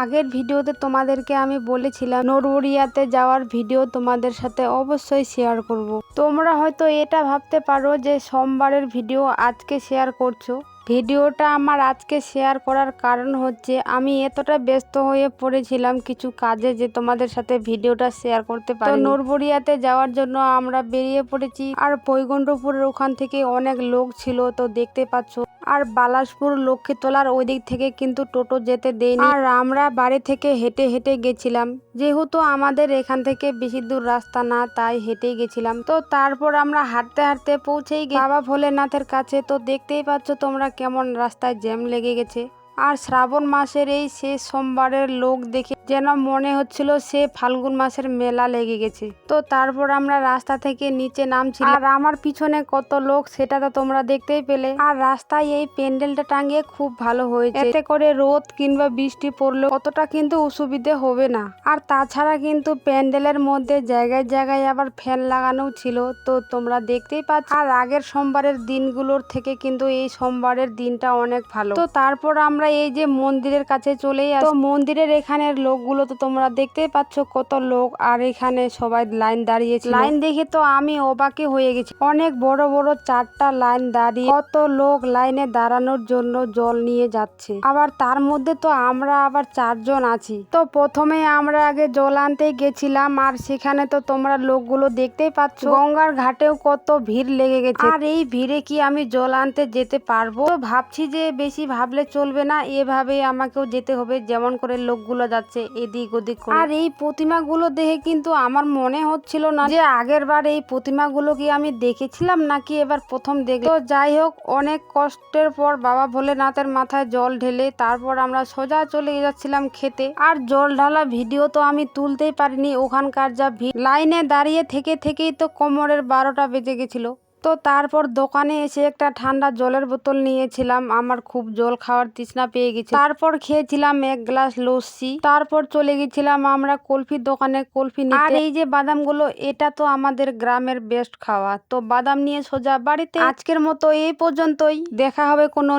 আগের ভিডিওতে তোমাদেরকে আমি বলেছিলাম নরবরিয়াতে যাওয়ার ভিডিও তোমাদের সাথে অবশ্যই শেয়ার করব। তোমরা হয়তো এটা ভাবতে পারো যে সোমবারের ভিডিও আজকে শেয়ার করছো। ভিডিওটা আমার আজকে শেয়ার করার কারণ হচ্ছে আমি এতটা ব্যস্ত হয়ে পড়েছিলাম কিছু কাজে যে তোমাদের সাথে ভিডিওটা শেয়ার করতে পারি। তো নরবরিয়াতে যাওয়ার জন্য আমরা বেরিয়ে পড়েছি, আর বৈকুণ্ঠপুরের ওখান থেকে অনেক লোক ছিল, তো দেখতে পাচ্ছ। আর বালাসপুর লক্ষ্মীতলার ওই দিক থেকে কিন্তু টোটো যেতে দেয়নি, আর আমরা বাড়ি থেকে হেঁটে হেঁটে গেছিলাম। যেহেতু আমাদের এখান থেকে বেশি দূর রাস্তা না, তাই হেঁটেই গেছিলাম। তো তারপর আমরা হাঁটতে হাঁটতে পৌঁছেই বাবা ভোলেনাথের কাছে। তো দেখতেই পাচ্ছ তোমরা কেমন রাস্তায় জ্যাম লেগে গেছে। আর শ্রাবণ মাসের এই শেষ সোমবারের লোক দেখে যেন মনে হচ্ছিল সে ফাল্গুন মাসের মেলা লেগে গেছে। তো তারপর আমরা রাস্তা থেকে নিচে নামছি, আর আমার পিছনে কত লোক সেটা তো তোমরা দেখতেই পেলে। আর রাস্তায় এই প্যান্ডেলটা টাঙিয়ে খুব ভালো হয়েছে, এতে করে রোদ কিংবা বৃষ্টি পড়লে অতটা কিন্তু অসুবিধে হবে না। আর তাছাড়া কিন্তু প্যান্ডেলের মধ্যে জায়গায় জায়গায় আবার ফ্যান লাগানো ছিল, তো তোমরা দেখতেই পাচ্ছ। আর আগের সোমবারের দিনগুলোর থেকে কিন্তু এই সোমবারের দিনটা অনেক ভালো। তো তারপর আমরা এই যে মন্দিরের কাছে চলেই আসি। তো মন্দিরের এখানের লোকগুলো তো তোমরা দেখতেই পাচ্ছ কত লোক, আর এখানে সবাই লাইন দাঁড়িয়েছে। লাইন দেখে তো আমি অবাকই হয়ে গেছি, অনেক বড় বড় 4টা লাইন দাঁড়িয়ে কত লোক লাইনে দাঁড়ানোর জন্য জল নিয়ে যাচ্ছে। আবার তার মধ্যে তো আমরা আবার 4 জন আছি। তো প্রথমে আমরা আগে জল আনতে গেছিলাম, আর সেখানে তো তোমরা লোকগুলো দেখতেই পাচ্ছ। গঙ্গার ঘাটেও কত ভিড় লেগে গেছে, আর এই ভিড়ে কি আমি জল আনতে যেতে পারবো? তো ভাবছি যে বেশি ভাবলে চলবে না, এভাবে আমাকেও যেতে হবে যেমন করে লোকগুলো যাচ্ছে এদিক ওদিক করে। আর এই প্রতিমাগুলো দেখে কিন্তু আমার মনে হচ্ছিল না যে আগের বার এই প্রতিমাগুলো কি আমি দেখেছিলাম নাকি এবার প্রথম দেখলাম। তো যাই হোক, অনেক কষ্টের পর বাবা ভোলেনাথের মাথায় জল ঢেলে তারপর আমরা সোজা চলে যাচ্ছিলাম খেতে। আর জল ঢালা ভিডিও তো আমি তুলতেই পারিনি, ওখানকার যা ভিড়। লাইনে দাঁড়িয়ে থেকে থেকেই তো কোমরের 12টা বেজে গেছিল। তো তারপর দোকানে এসে একটা ঠান্ডা জলের বোতল নিয়েছিলাম, আমার খুব জল খাওয়ার তৃষ্ণা পেয়ে গেছে। তারপর খেয়েছিলাম 1 গ্লাস লস্যি। তারপর চলে গেছিলাম আমরা কুলফির দোকানে কুলফি নিতে। আর এই যে বাদামগুলো, এটা তো আমাদের গ্রামের বেস্ট খাওয়া। তো বাদাম নিয়ে সোজা বাড়িতে। আজকের মতো এই পর্যন্তই, দেখা হবে কোনো